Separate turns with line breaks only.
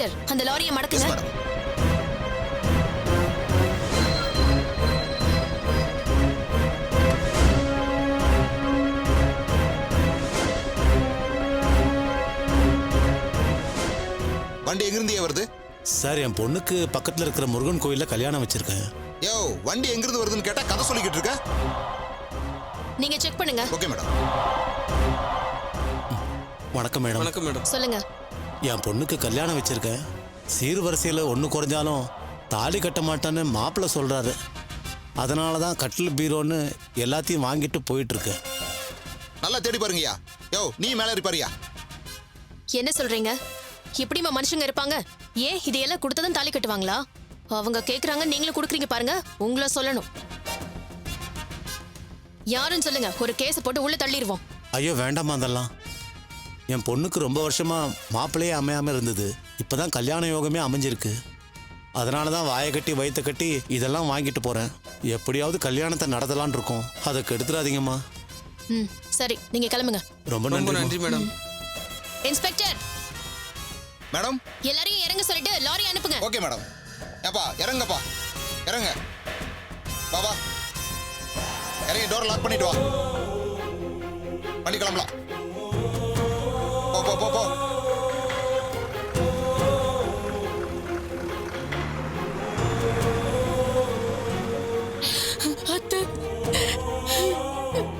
Inspector, அந்த லாரியை மடக்குங்க.
Madam. வண்டி எங்கிருந்து வருது
சார்? என் பொண்ணுக்கு பக்கத்துல இருக்கிற முருகன் கோயில்ல கல்யாணம் வச்சிருக்கேன்.
யோ, வண்டி எங்கிருந்து வருதுன்னு கேட்டா கதை சொல்லிக்கிட்டு இருக்க.
நீங்க செக் பண்ணுங்க.
Okay madam.
வணக்கம் மேடம்.
வணக்கம் மேடம்.
சொல்லுங்க.
என் பொண்ணுக்கு கல்யாணம் வச்சிருக்கேன். சீர்வரிசையில் ஒன்று குறைஞ்சாலும் தாலி கட்ட மாட்டான்னு மாப்பிள்ளை சொல்றாரு. அதனால தான் கட்டில் பீரோன்னு எல்லாத்தையும் வாங்கிட்டு போயிட்டு இருக்கேன்.
நல்லா தேடி பாருங்கய்யா. யோ, நீ மேலே இருப்பாரியா?
என்ன சொல்றீங்க? இப்படிமா மனுஷங்க இருப்பாங்க? ஏன் இதையெல்லாம் கொடுத்ததும் தாலி கட்டுவாங்களா? அவங்க கேக்குறாங்க, நீங்களும் கொடுக்குறீங்க பாருங்க. உங்களை சொல்லணும். யாருன்னு சொல்லுங்க, ஒரு கேஸ் போட்டு உள்ள தள்ளிடுவோம்.
ஐயோ வேண்டாமா, அதெல்லாம் என் பொண்ணுக்கு ரொம்ப வருஷமா மாப்பிள்ளையே அமையாம இருந்தது. இப்பதான் கல்யாண யோகமே அமைஞ்சிருக்கு. அதனால தான் வாயை கட்டி வயிற்ற கட்டி இதெல்லாம் வாங்கிட்டு போறேன். எப்படியாவது கல்யாணத்தை நடத்தலான் இருக்கோம். அதை கெடுத்துறாதீங்கம்மா.
ம், சரி, நீங்க கிளம்புங்க.
ரொம்ப
ரொம்ப நன்றி
நன்றி
மேடம்.
Inspector,
madam.
எல்லாரையும் இறங்க சொல்லிட்டு லாரி அனுப்புங்க.
Okay madam. ஏப்பா இறங்கப்பா, இறங்க. பாபா இறங்கி டோர் லாக் பண்ணிட்டு வா. வண்டி கிளம்பலாம். போ போ போ போ.